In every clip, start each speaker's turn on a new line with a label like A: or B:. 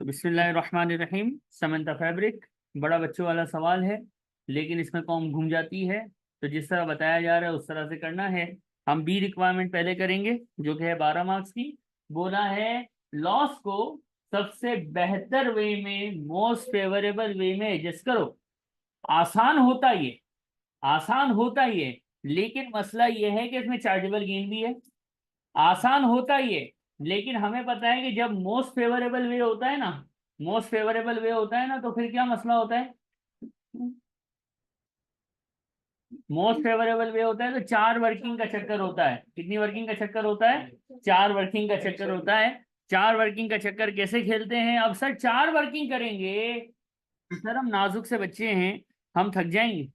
A: बिस्मिल्लाहिर्रहमानिर्रहीम। समंता फैब्रिक बड़ा बच्चों वाला सवाल है, लेकिन इसमें कौम घूम जाती है। तो जिस तरह बताया जा रहा है उस तरह से करना है। हम बी रिक्वायरमेंट पहले करेंगे, जो कि है 12 मार्क्स की। बोला है लॉस को सबसे बेहतर वे में, मोस्ट फेवरेबल वे में एडजस्ट करो। आसान होता ये, आसान होता ये, लेकिन मसला ये है कि इसमें चार्जेबल गेन भी है। आसान होता ही है, लेकिन हमें पता है कि जब मोस्ट फेवरेबल वे होता है ना, मोस्ट फेवरेबल वे होता है ना, तो फिर क्या मसला होता है। मोस्ट फेवरेबल वे होता है तो 4 वर्किंग का चक्कर होता है। कितनी वर्किंग का चक्कर होता है? 4 वर्किंग का चक्कर होता है। 4 वर्किंग का चक्कर कैसे खेलते हैं? अब सर 4 वर्किंग करेंगे, सर हम नाजुक से बच्चे हैं, हम थक जाएंगे।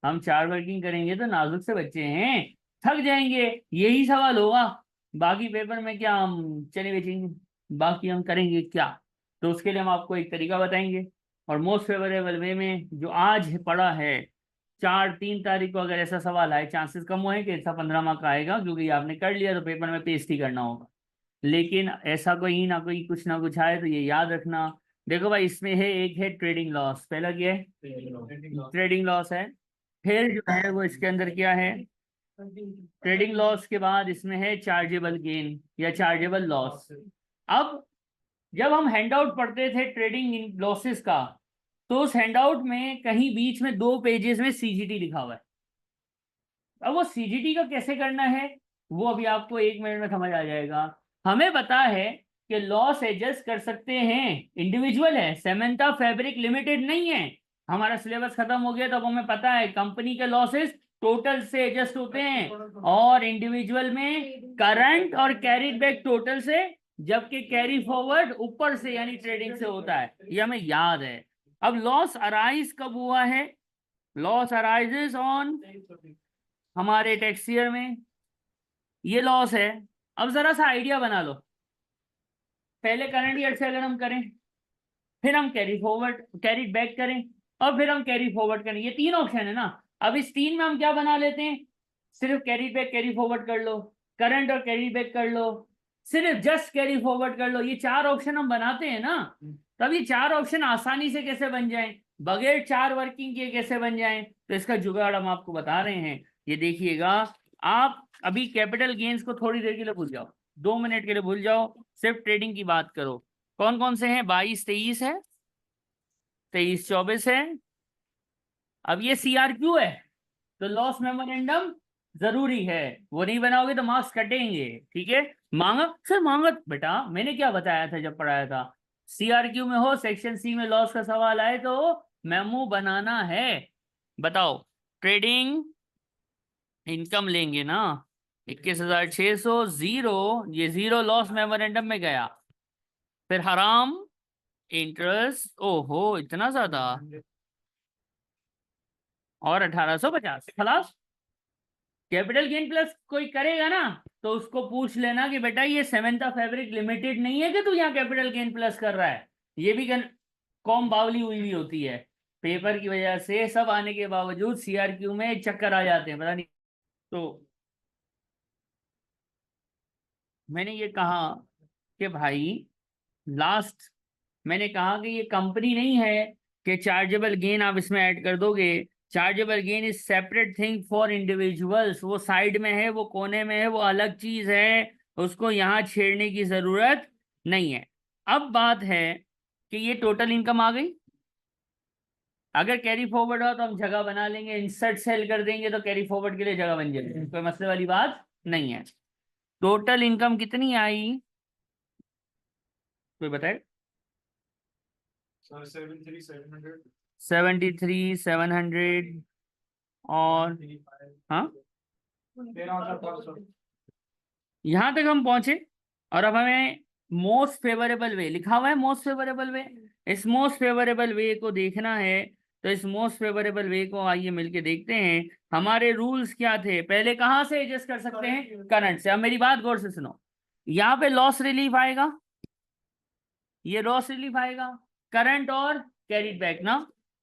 A: हम 4 वर्किंग करेंगे तो नाजुक से बच्चे हैं, थक जाएंगे, यही सवाल होगा। बाकी पेपर में क्या हम चने बेचेंगे, बाकी हम करेंगे क्या? तो उसके लिए हम आपको एक तरीका बताएंगे। और मोस्ट फेवरेबल वे में जो आज पढ़ा है, 3 तारीख को अगर ऐसा सवाल आए, चांसेस कम हुए कि ऐसा 15 मार्क का आएगा, क्योंकि आपने कर लिया तो पेपर में पेस्ट ही करना होगा। लेकिन ऐसा कोई ना कोई कुछ ना कुछ आए तो ये याद रखना। देखो भाई, इसमें है, एक है ट्रेडिंग लॉस, पहला क्या है? ट्रेडिंग लॉस है। फिर जो है वो इसके अंदर क्या है? ट्रेडिंग लॉस के बाद इसमें है चार्जेबल गेन या चार्जेबल लॉस। अब जब हम हैंडआउट पढ़ते थे ट्रेडिंग लॉसेस का, तो उस हैंडआउट में कहीं बीच में 2 पेजेस में सीजीटी लिखा हुआ है। अब वो सीजीटी का कैसे करना है, वो अभी आपको 1 मिनट में समझ आ जाएगा। हमें पता है कि लॉस एडजस्ट कर सकते हैं, इंडिविजुअल है, सेमेंटा फैब्रिक लिमिटेड नहीं है। हमारा सिलेबस खत्म हो गया, तो हमें पता है कंपनी के लॉसेस टोटल से एडजस्ट होते हैं, और इंडिविजुअल में करंट और कैरीड बैक टोटल से, जबकि कैरी फॉरवर्ड ऊपर से यानी ट्रेडिंग से होता है। ये हमें याद है। अब लॉस अराइज कब हुआ है? लॉस अराइजेस ऑन हमारे टैक्स ईयर में, ये लॉस है। अब जरा सा आइडिया बना लो, पहले करंट ईयर से अगर हम करें, फिर हम कैरी फॉरवर्ड कैरी बैक करें, और फिर हम कैरी फॉरवर्ड करें, ये 3 ऑप्शन है ना। अब इस 3 में हम क्या बना लेते हैं? सिर्फ कैरी बैक कैरी फॉरवर्ड कर लो, करंट और कैरी बैक कर लो, सिर्फ जस्ट कैरी फॉरवर्ड कर लो। ये 4 ऑप्शन हम बनाते हैं ना। तब ये 4 ऑप्शन आसानी से कैसे बन जाएं, बगैर 4 वर्किंग के कैसे बन जाएं? तो इसका जुगाड़ हम आपको बता रहे हैं। ये देखिएगा, आप अभी कैपिटल गेन्स को थोड़ी देर के लिए भूल जाओ, 2 मिनट के लिए भूल जाओ, सिर्फ ट्रेडिंग की बात करो। कौन कौन से हैं? 22 23 है, 23 24 है। अब ये CRQ है, तो लॉस मेमोरेंडम जरूरी है, वो नहीं बनाओगे तो मार्क्स कटेंगे। ठीक है, मांगा सर, मांगा बेटा, मैंने क्या बताया था जब पढ़ाया था? CRQ में हो, सेक्शन सी में लॉस का सवाल आए तो मेमो बनाना है। बताओ, ट्रेडिंग इनकम लेंगे ना, 21,600 जीरो, ये जीरो लॉस मेमोरेंडम में गया। फिर हराम इंटरेस्ट, ओहो इतना ज्यादा, और 1850 खलास। कैपिटल गेन प्लस कोई करेगा ना, तो उसको पूछ लेना कि बेटा ये सेमेंटा फैब्रिक लिमिटेड नहीं है कि तू यहाँ कैपिटल गेन प्लस कर रहा है। ये भी कौम बावली हुई होती है, पेपर की वजह से सब आने के बावजूद CRQ में चक्कर आ जाते हैं, पता नहीं। तो मैंने ये कहा कि भाई, लास्ट मैंने कहा कि ये कंपनी नहीं है कि चार्जेबल गेन आप इसमें ऐड कर दोगे। Chargeable gain is separate thing for individuals, वो साइड में है, वो कोने में है, वो अलग चीज है, उसको यहाँ छेड़ने की जरूरत नहीं है। अब बात है कि ये टोटल इनकम आ गई। अगर कैरी फॉरवर्ड हो तो हम जगह बना लेंगे, इंसर्ट सेल कर देंगे तो कैरी फॉरवर्ड के लिए जगह बन जाएगी, कोई मसले वाली बात नहीं है। टोटल इनकम कितनी आई, कोई बताए? 73,700 और हाँ, यहां तक हम पहुंचे। और अब हमें मोस्ट फेवरेबल वे लिखा हुआ है, मोस्ट फेवरेबल वे, इस मोस्ट फेवरेबल वे को देखना है। तो इस मोस्ट फेवरेबल वे को आइए मिलके देखते हैं। हमारे रूल्स क्या थे? पहले कहां से एडजस्ट कर सकते हैं? करंट से। अब मेरी बात गौर से सुनो, यहाँ पे लॉस रिलीफ आएगा, ये लॉस रिलीफ आएगा, करंट और कैरिड बैक ना।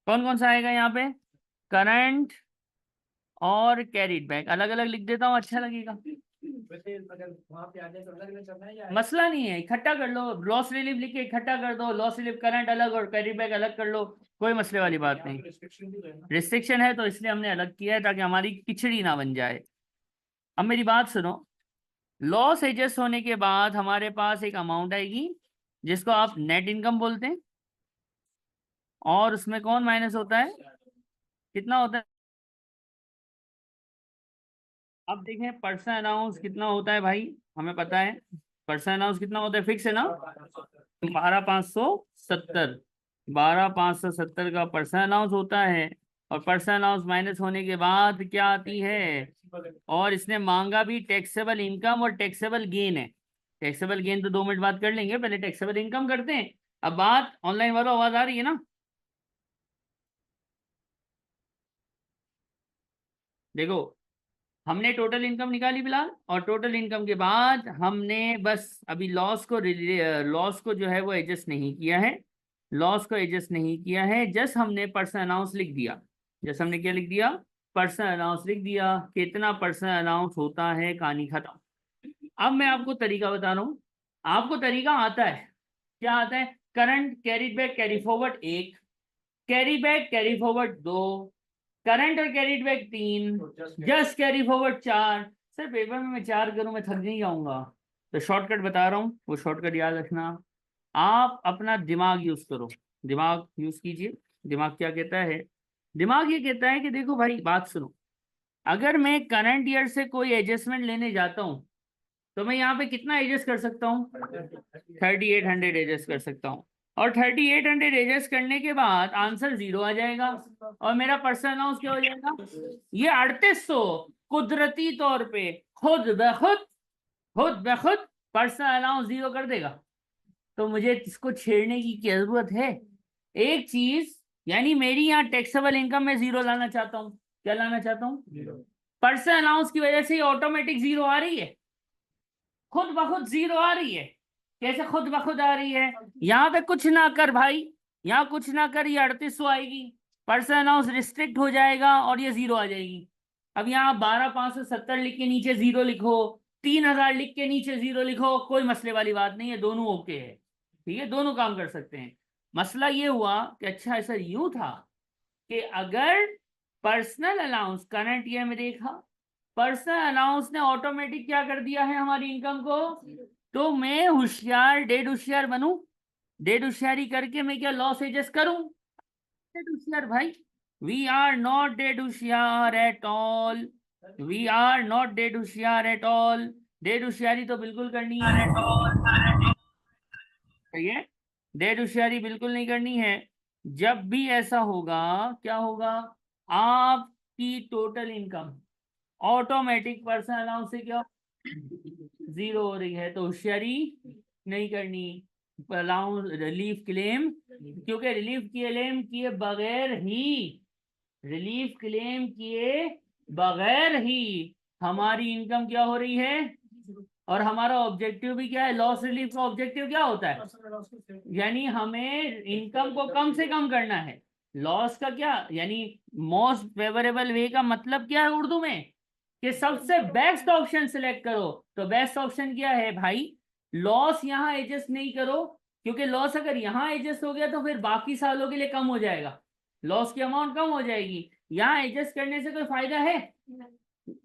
A: कौन कौन सा आएगा यहाँ पे? करंट और कैरिड बैक, अलग अलग लिख देता हूँ, अच्छा लगेगा।
B: वैसे अगर वहाँ पे आ जाए तो अलग अलग करना है या
A: मसला नहीं है, इकट्ठा कर लो, लॉस रिलीफ लिख के इकट्ठा कर दो, लॉस रिलीफ करंट अलग और कैरी बैक अलग कर लो, कोई मसले वाली बात नहीं।
B: रिस्ट्रिक्शन भी तो है ना।
A: रिस्ट्रिक्शन है तो इसलिए हमने अलग किया है ताकि हमारी खिचड़ी ना बन जाए। अब मेरी बात सुनो, लॉस एडजस्ट होने के बाद हमारे पास एक अमाउंट आएगी जिसको आप नेट इनकम बोलते हैं, और उसमें कौन माइनस होता है, कितना होता है। अब देखें पर्सनल अलाउंस कितना होता है भाई, हमें पता है पर्सनल अलाउंस कितना होता है, फिक्स है ना, 12,570, 12,570 का पर्सनल अलाउंस होता है। और पर्सनल अलाउंस माइनस होने के बाद क्या आती है, और इसने मांगा भी टैक्सेबल इनकम और टैक्सेबल गेन है। टैक्सेबल गेन तो 2 मिनट बात कर लेंगे, पहले टैक्सेबल इनकम करते हैं। अब बात ऑनलाइन वालों, आवाज आ रही है ना, देखो हमने टोटल इनकम निकाली फिलहाल, और टोटल इनकम के बाद हमने बस अभी लॉस को जो है वो एडजस्ट नहीं किया है, लॉस को एडजस्ट नहीं किया है, जस्ट हमने पर्सनल अलाउंस लिख दिया। जस्ट हमने क्या लिख दिया, पर्सनल अलाउंस लिख दिया। कितना पर्सनल अलाउंस होता है, कहानी खत्म। अब मैं आपको तरीका बता रहा हूँ, आपको तरीका आता है, क्या आता है, current carry back carry forward 1, carry back carry forward 2, current और carried back 3, just carry forward 4। Sir paper में मैं 4 करूं मैं थक नहीं जाऊंगा, तो शॉर्टकट बता रहा हूँ, वो शॉर्टकट याद रखना। आप अपना दिमाग यूज करो, दिमाग यूज कीजिए। दिमाग क्या कहता है, दिमाग ये कहता है कि देखो भाई बात सुनो, अगर मैं करंट ईयर से कोई एडजस्टमेंट लेने जाता हूँ तो मैं यहाँ पे कितना एडजस्ट कर सकता हूँ, 3800 एडजस्ट कर सकता हूँ। और 3800 एडजस्ट करने के बाद आंसर 0 आ जाएगा, और मेरा पर्सनल अलाउंस क्या हो जाएगा, ये 3800 कुदरती तौर पे खुद ब खुद पर्सनल अलाउंस 0 कर देगा। तो मुझे इसको छेड़ने की क्या जरूरत है, एक चीज, यानी मेरी यहाँ टैक्सेबल इनकम में 0 लाना चाहता हूँ, क्या लाना चाहता हूँ, पर्सनल अलाउंस की वजह से ऑटोमेटिक 0 आ रही है, खुद ब खुद 0 आ रही है। कैसे खुद ब खुद आ रही है, यहाँ पे कुछ ना कर भाई, यहाँ कुछ ना कर, ये 3800 आएगी, पर्सनल अलाउंस रिस्ट्रिक्ट हो जाएगा और ये 0 आ जाएगी। अब यहाँ 12,570 लिख के नीचे 0 लिखो, 3,000 लिख के नीचे 0 लिखो, कोई मसले वाली बात नहीं है, दोनों ओके है, ठीक है, दोनों काम कर सकते हैं। मसला ये हुआ कि अच्छा ऐसा यूं था कि अगर पर्सनल अलाउंस करंट ईयर में देखा, पर्सनल अलाउंस ने ऑटोमेटिक क्या कर दिया है हमारी इनकम को, तो मैं होशियार डेढ़ होशियार बनूं, डेढ़ होशियारी करके मैं क्या लॉस एडजस्ट करूं, डेढ़ होशियार भाई, वी आर नॉट डेढ़ होशियार at all, we are not डेढ़ होशियार एट ऑल, डेढ़ होशियारी तो बिल्कुल करनी है, सही है, डेढ़ होशियारी बिल्कुल नहीं करनी है। जब भी ऐसा होगा क्या होगा, आपकी total income automatic personal allowance से क्या 0 हो रही है, तो होशियारी नहीं करनी, अलाउंस रिलीफ क्लेम, क्योंकि रिलीफ क्लेम किए बगैर ही, रिलीफ क्लेम किए बगैर ही हमारी इनकम क्या हो रही है, और हमारा ऑब्जेक्टिव भी क्या है, लॉस रिलीफ का ऑब्जेक्टिव क्या होता है, यानी हमें इनकम को कम से कम करना है। लॉस का क्या यानी, मोस्ट फेवरेबल वे का मतलब क्या है उर्दू में, कि सबसे बेस्ट ऑप्शन सिलेक्ट करो। तो बेस्ट ऑप्शन क्या है भाई, लॉस यहाँ एडजस्ट नहीं करो, क्योंकि लॉस अगर यहाँ एडजस्ट हो गया तो फिर बाकी सालों के लिए कम हो जाएगा, लॉस की अमाउंट कम हो जाएगी, यहाँ एडजस्ट करने से कोई फायदा है,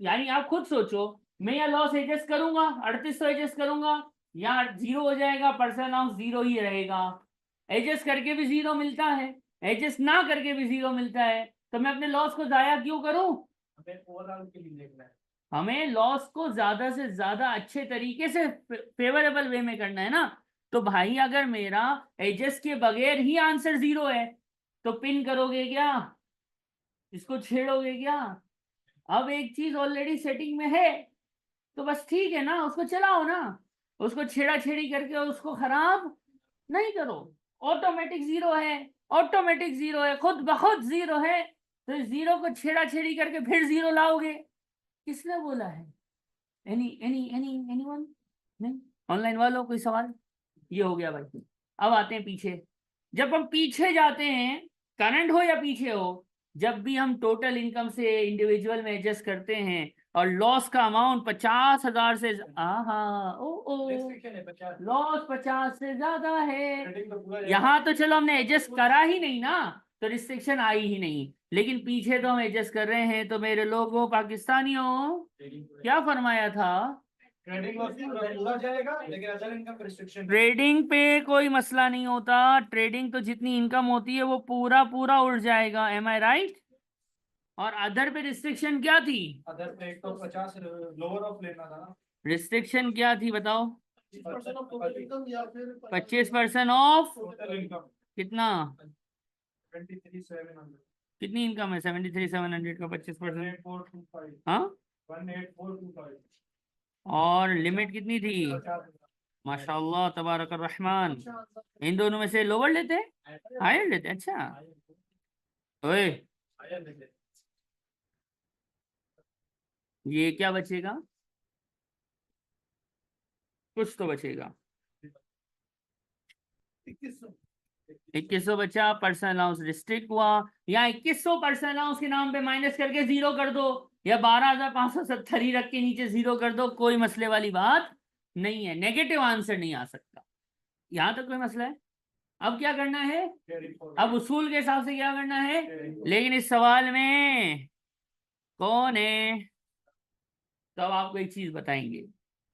A: यानी आप खुद सोचो, मैं यहाँ लॉस एडजस्ट करूंगा, 3800 एडजस्ट करूंगा, यहाँ 0 हो जाएगा, पर्सनल अलाउंस 0 ही रहेगा, एडजस्ट करके भी 0 मिलता है, एडजस्ट ना करके भी 0 मिलता है, तो मैं अपने लॉस को जाया क्यों करूं,
B: हमें ओवरऑल के लिए देखना है,
A: हमें लॉस को ज्यादा से ज्यादा अच्छे तरीके से फेवरेबल वे में करना है ना। तो भाई अगर मेरा एडजस्ट के बगैर ही आंसर 0 है तो पिन करोगे क्या, इसको छेड़ोगे क्या, अब एक चीज ऑलरेडी सेटिंग में है तो बस ठीक है ना, उसको चलाओ ना, उसको छेड़ा छेड़ी करके उसको खराब नहीं करो, ऑटोमेटिक 0 है, ऑटोमेटिक 0 है, खुद ब खुद 0 है, तो इस 0 को छेड़ा छेड़ी करके फिर 0 लाओगे, किसने बोला है, एनीवन, नहीं, ऑनलाइन वालों कोई सवाल, ये हो गया भाई। अब आते हैं पीछे, जब हम पीछे जाते हैं, करंट हो या पीछे हो, जब भी हम टोटल इनकम से इंडिविजुअल में एडजस्ट करते हैं और लॉस का अमाउंट 50,000 से हाँ ओ
B: रिस्ट्रिक्शन है 50।
A: लॉस 50 से ज्यादा है।
B: ट्रेडिंग तो पूरा
A: यहाँ तो चलो हमने एडजस्ट करा ही नहीं ना, तो रिस्ट्रिक्शन आई ही नहीं, लेकिन पीछे तो हम एडजस्ट कर रहे हैं। तो मेरे लोगों पाकिस्तानियों क्या फरमाया था,
B: ट्रेडिंग लॉस पूरा जाएगा, लेकिन अदर इनकम रिस्ट्रिक्शन।
A: ट्रेडिंग पे कोई मसला नहीं होता, ट्रेडिंग तो जितनी इनकम होती है वो पूरा पूरा उड़ जाएगा, एम आई राइट। और अदर पे रिस्ट्रिक्शन क्या थी,
B: अदर पे 150 लोअर ऑफ लेना था ना।
A: रिस्ट्रिक्शन क्या थी बताओ,
B: 20% ऑफ टोटल इनकम या फिर
A: 25% ऑफ
B: टोटल इनकम
A: कितना,
B: 23,700।
A: कितनी इनकम है 73,700 का 25%।
B: 18425।
A: हाँ
B: 18425।
A: और लिमिट कितनी थी,
B: 50,000।
A: माशाल्लाह तबारक रहमान। इन दोनों में से लोअर लेते हायर लेते, अच्छा ओए
B: हायर लेते।
A: ये क्या बचेगा, कुछ तो बचेगा, 2100 बचा, पर्सनल अलाउंस रिस्ट्रिक्ट हुआ, या 2100 पर्सनल अलाउंस के नाम पे माइनस करके जीरो कर दो, या 12,570 ही रख के नीचे जीरो कर दो, कोई मसले वाली बात नहीं है, नेगेटिव आंसर नहीं आ सकता, यहाँ तक कोई मसला है। अब क्या करना है, अब उसूल के हिसाब से क्या करना है, लेकिन इस सवाल में कौन है, तो अब आपको एक चीज बताएंगे,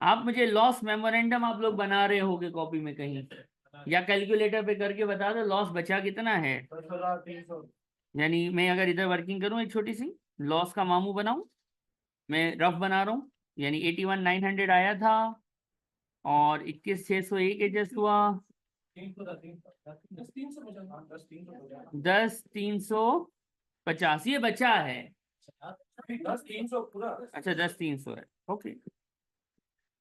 A: आप मुझे लॉस मेमोरेंडम आप लोग बना रहे होगे कॉपी में कहीं, या कैलकुलेटर पे करके बता दो लॉस बचा कितना है।
B: 10,300।
A: यानी मैं अगर इधर वर्किंग करूं एक छोटी सी लॉस का मामू बनाऊं, मैं रफ बना रहा हूं, यानी 81,900 आया था और 21,601 एडजस्ट हुआ, 10,350 ये बचा है,
B: 10,300 पूरा।
A: अच्छा 10,300 है, ओके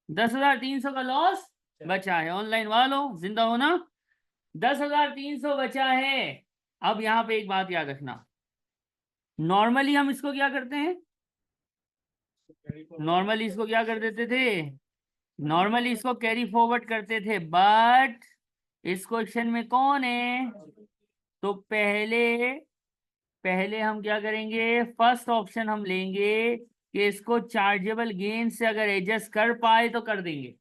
A: 10,300 का लॉस बचा है, ऑनलाइन वालों जिंदा हो ना, 10,300 बचा है। अब यहाँ पे एक बात याद रखना, नॉर्मली हम इसको क्या करते हैं, नॉर्मली इसको क्या कर देते थे, नॉर्मली इसको कैरी फॉरवर्ड करते थे, बट इस क्वेश्चन में कौन है, तो पहले पहले हम क्या करेंगे, फर्स्ट ऑप्शन हम लेंगे कि इसको चार्जेबल गेन से अगर एडजस्ट कर पाए तो कर देंगे,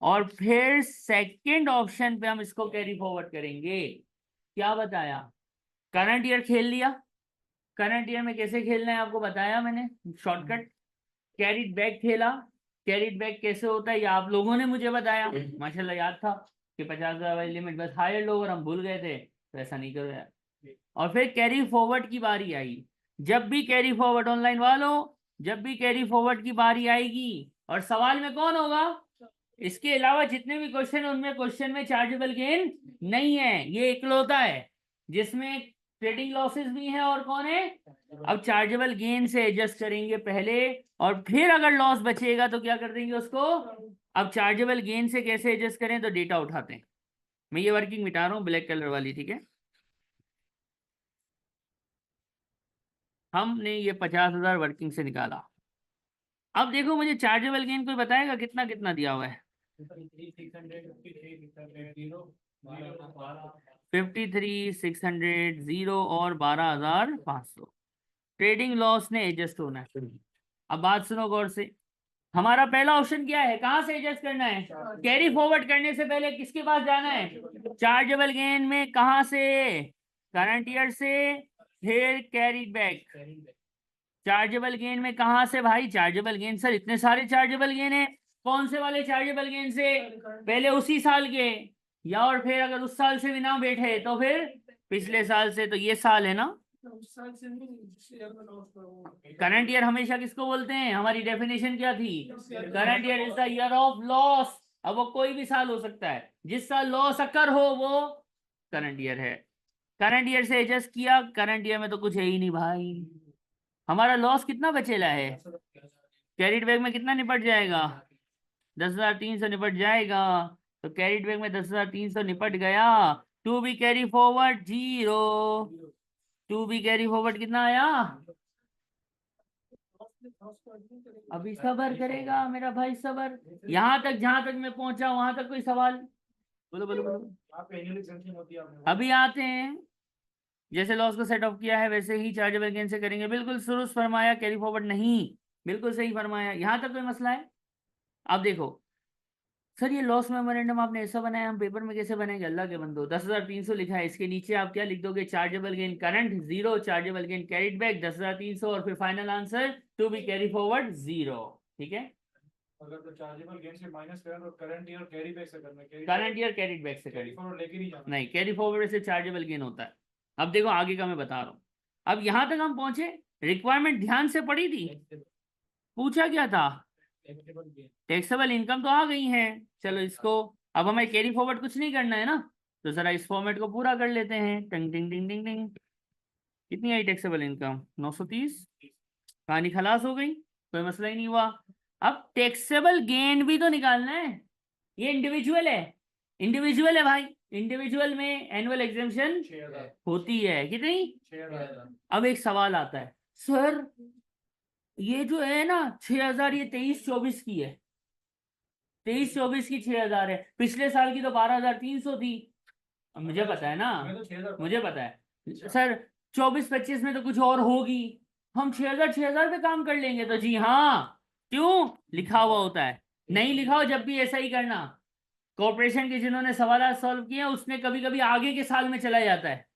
A: और फिर सेकंड ऑप्शन पे हम इसको कैरी फॉरवर्ड करेंगे। क्या बताया, करंट ईयर खेल लिया, करंट ईयर में कैसे खेलना है आपको बताया मैंने, शॉर्टकट, कैरिड बैक खेला, कैरिड बैक कैसे होता है ये आप लोगों ने मुझे बताया, माशाल्लाह याद था कि 50,000 वाली लिमिट, बस हायर लोअर हम भूल गए थे, तो ऐसा नहीं करो यार। और फिर कैरी फॉरवर्ड की बारी आई, जब भी कैरी फॉरवर्ड ऑनलाइन वालों, जब भी कैरी फॉरवर्ड की बारी आएगी और सवाल में कौन होगा, इसके अलावा जितने भी क्वेश्चन है उनमें क्वेश्चन में चार्जेबल गेन नहीं है, ये इकलौता है जिसमें ट्रेडिंग लॉसेस भी हैं, और कौन है, अब चार्जेबल गेन से एडजस्ट करेंगे पहले, और फिर अगर लॉस बचेगा तो क्या कर देंगे उसको, अब चार्जेबल गेन से कैसे एडजस्ट करें, तो डेटा उठाते हैं, मैं ये वर्किंग मिटा रहा हूँ ब्लैक कलर वाली, ठीक है। हमने ये 50,000 वर्किंग से निकाला, अब देखो मुझे चार्जेबल गेन कोई बताएगा कितना कितना दिया हुआ है, 53,600 जीरो और 12,500, ट्रेडिंग लॉस ने एडजस्ट होना है। अब बात सुनो गौर से, हमारा पहला ऑप्शन क्या है, कहां से एडजस्ट करना है, कैरी फॉरवर्ड करने से पहले किसके पास जाना है, चार्जेबल गेन में, कहां से, करंट ईयर से, फिर कैरीड बैक, चार्जेबल गेन में कहां से भाई, चार्जेबल गेन सर इतने सारे चार्जेबल गेन है, कौन से वाले चार्जेबल गेन से, पहले उसी साल के, या और फिर अगर उस साल से भी ना बैठे तो फिर पिछले साल से, तो ये साल है ना, करंट ईयर हमेशा किसको बोलते हैं, हमारी डेफिनेशन क्या थी, current year is the year of loss, अब वो कोई भी साल हो सकता है, जिस साल लॉस अकर हो वो करंट ईयर है। करंट ईयर से एडजस्ट किया, करंट ईयर में तो कुछ है ही नहीं भाई, हमारा लॉस कितना बचेला है, कैरिड बैग में कितना निपट जाएगा, 10,300 निपट जाएगा, तो कैरिड बैग में 10,300 निपट गया, to be carry forward zero, to be carry forward कितना आया, अभी सबर करेगा मेरा भाई सबर, यहाँ तक जहां तक मैं पहुंचा वहां तक कोई सवाल, बोलो बोलो बोलो, अभी आते हैं, जैसे लॉस को सेट ऑफ किया है वैसे ही चार्जेबल गेन से करेंगे, बिल्कुल सुरुस्त फरमाया, कैरी फॉरवर्ड नहीं, बिल्कुल सही फरमाया, यहाँ तक कोई मसला है? अब देखो सर ये लॉस मेमोरेंडम आपने ऐसा बनाया, हम पेपर में कैसे बनाएंगे? अल्लाह के बंदो, 10,300 लिखा है, इसके नीचे आप क्या लिख दोगे? Chargeable gain current 0, chargeable gain carried back 10,300, और फिर final answer to be carry forward 0। ठीक है,
B: अगर तो चार्जेबल गेन से माइनस करें तो करंट ईयर कैरी बैक से करना है,
A: करंट ईयर कैरिड बैक से
B: कैरी
A: करें,
B: फॉरवर्ड लेके नहीं जाना।
A: नहीं कैरी फॉरवर्ड से चार्जेबल गेन होता है। अब देखो आगे का मैं बता रहा हूँ। अब यहां तक हम पहुंचे, रिक्वायरमेंट ध्यान से पढ़ी थी, पूछा क्या था? टैक्सेबल इनकम तो आ गई है, चलो इसको, अब हमें कैरी फॉरवर्ड कुछ नहीं करना है ना, तो जरा इस फॉर्मेट को पूरा कर लेते हैं। टिंग टिंग टिंग टिंग टिंग, कितनी आई टैक्सेबल इनकम? 930, कहानी खलास हो गई, कोई मसला ही नहीं हुआ। अब टैक्सेबल गेन भी तो निकालना है, ये इंडिविजुअल है, इंडिविजुअल है भाई, इंडिविजुअल में एनुअल एग्जेम्पशन
B: 6,000।
A: होती है, कितनी?
B: 6,000।
A: अब एक सवाल आता है, सर ये जो है ना 6,000, ये 23-24 की है, 23-24 की 6,000 है, पिछले साल की तो 12,300 थी। अब मुझे पता है ना,
B: मैं तो 6,000
A: मुझे पता है सर, 24-25 में तो कुछ और होगी, हम 6,000 पे काम कर लेंगे, तो जी हाँ, क्यों लिखा हुआ होता है, नहीं लिखा हो जब भी ऐसा ही करना। कॉर्पोरेशन के जिन्होंने सवाल सॉल्व किए हैं उसमें कभी कभी आगे के साल में चला जाता है,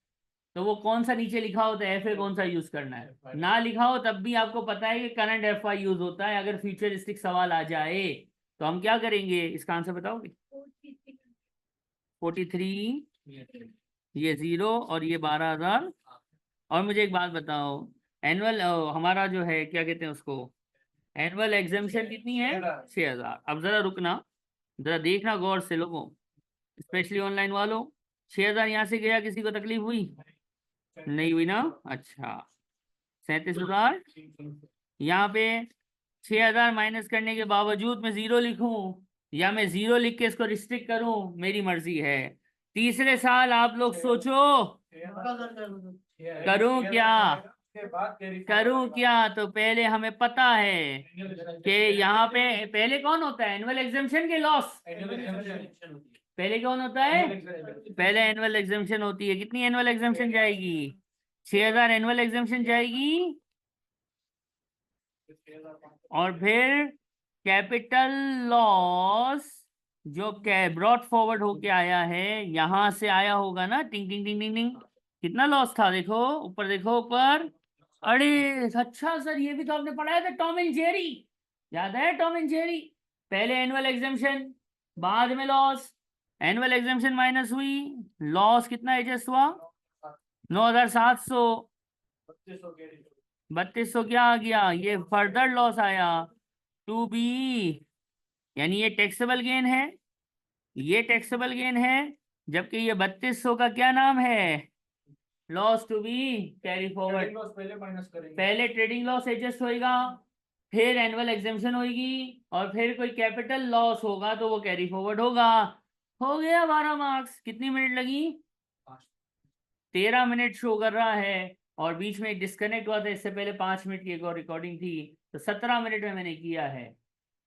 A: तो वो कौन सा नीचे लिखा होता है एफ कौन सा यूज करना है, ना लिखा हो तब भी आपको पता है कि करंट एफ यूज होता है। अगर फ्यूचरिस्टिक सवाल आ जाए तो हम क्या करेंगे, इसका आंसर बताओगे? 43, ये 0 और ये 12,000। और मुझे एक बात बताओ, एनुअल हमारा जो है क्या कहते हैं उसको, एनुअल एग्जामेशन कितनी है? 6,000। अब जरा रुकना, जरा देखना गौर से लोगों, स्पेशली ऑनलाइन वालों, 6,000 यहाँ से गया, किसी को तकलीफ हुई? नहीं हुई ना? अच्छा, 37,000, यहाँ पे 6,000 माइनस करने के बावजूद मैं 0 लिखूं या मैं 0 लिख के इसको रिस्ट्रिक्ट करूं, मेरी मर्जी है। तीसरे साल आप लोग सोचो करूं क्या, करूं क्या? तो पहले हमें पता है कि यहाँ पे पहले कौन होता है, एनुअल एग्जामेशन के लॉस, पहले कौन होता है? पहले एनुअल एग्जामेशन होती है। कितनी एनुअल एग्जामेशन जाएगी? 6,000 एनुअल एग्जामेशन जाएगी, और फिर कैपिटल लॉस जो ब्रॉट फॉरवर्ड होके आया है, यहां से आया होगा ना, टिंग टिंग टिंग टिंग टिंग, कितना लॉस था? देखो ऊपर, देखो ऊपर। अरे अच्छा सर, ये भी तो आपने पढ़ाया था, टॉम एंड जेरी, याद है टॉम एंड जेरी? पहले एनुअल एग्जामेशन, बाद में लॉस, एनुअल एग्जामेशन माइनस हुई, लॉस कितना एडजस्ट हुआ? 9,700, 3200 क्या आ गया? ये फर्दर लॉस आया, टू बी, यानी ये टैक्सेबल गेन है, ये टैक्सेबल गेन है, जबकि ये 3200 का क्या नाम है? Loss to be carry forward.
B: पहले माइनस करेंगे,
A: पहले ट्रेडिंग लॉस एडजस्ट होएगा, फिर एनुअल एग्जामेशन होगी, और फिर कोई कैपिटल लॉस होगा तो वो कैरी फॉरवर्ड होगा। हो गया 12 मार्क्स। कितनी मिनट लगी? 13 मिनट शो कर रहा है, और बीच में डिस्कनेक्ट हुआ था, इससे पहले 5 मिनट की एक और रिकॉर्डिंग थी, तो 17 मिनट में मैंने किया है।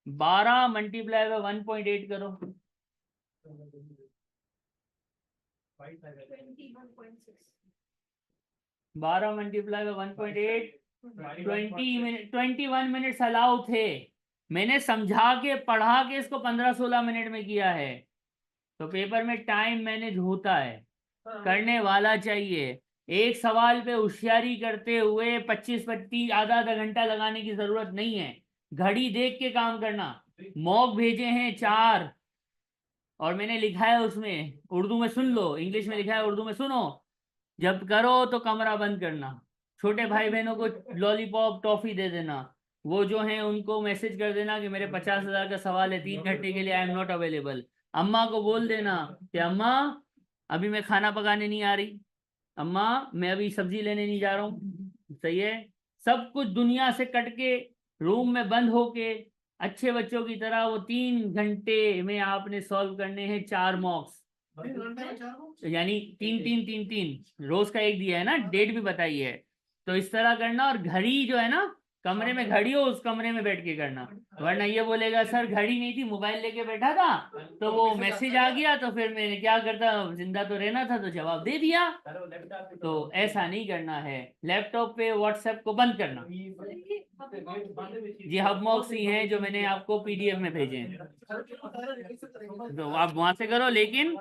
A: 12 मल्टीप्लाई बाय 1.8 करो, 12 मल्टीप्लाई बाय 1.8, 21 मिनट्स अलाउ थे। मैंने समझा के पढ़ा के इसको 15-16 मिनट में किया है, तो पेपर में टाइम मैनेज होता है, करने वाला चाहिए। एक सवाल पे होशियारी करते हुए 25-25 आधा आधा घंटा लगाने की जरूरत नहीं है, घड़ी देख के काम करना। मॉक भेजे हैं 4, और मैंने लिखा है उसमें, उर्दू में सुन लो, इंग्लिश में लिखा है, उर्दू में सुनो। जब करो तो कमरा बंद करना, छोटे भाई बहनों को लॉलीपॉप टॉफी दे देना, वो जो हैं उनको मैसेज कर देना कि मेरे 50,000 का सवाल है, 3 घंटे के लिए आई एम नॉट अवेलेबल। अम्मा को बोल देना कि अम्मा अभी मैं खाना पकाने नहीं आ रही, अम्मा मैं अभी सब्जी लेने नहीं जा रहा हूँ। सही है, सब कुछ दुनिया से कट के रूम में बंद होके अच्छे बच्चों की तरह वो 3 घंटे में आपने सॉल्व करने हैं 4 मॉक्स, यानी 3-3-3-3, रोज का एक दिया है ना, डेट भी बताई है, तो इस तरह करना। और घड़ी जो है ना, कमरे में घड़ी हो उस कमरे में बैठ के करना, वरना ये बोलेगा सर घड़ी नहीं थी मोबाइल लेके बैठा था तो वो मैसेज आ गया तो फिर मैंने क्या करता, जिंदा तो रहना था तो जवाब दे दिया। तो ऐसा नहीं करना है। लैपटॉप पे व्हाट्सएप को बंद करना। ये हबमॉक्स ही हैं जो मैंने आपको पीडीएफ में भेजे हैं, तो आप वहां से करो, लेकिन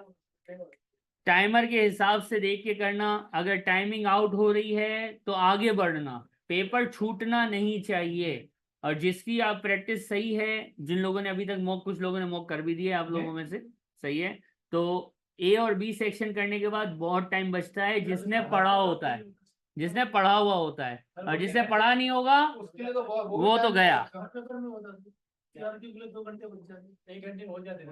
A: टाइमर के हिसाब से देख के करना। अगर टाइमिंग आउट हो रही है तो आगे बढ़ना, पेपर छूटना नहीं चाहिए। और जिसकी आप प्रैक्टिस सही है, जिन लोगों ने अभी तक मॉक, कुछ लोगों ने मॉक कर भी दिए आप लोगों में से, सही है, तो ए और बी सेक्शन करने के बाद बहुत टाइम बचता है जिसने पढ़ा होता है, जिसने पढ़ा हुआ होता है, और जिसने पढ़ा नहीं होगा वो तो गया।
B: 4 के लिए 2 घंटे बच जाते, 1 घंटे में हो जाते हैं।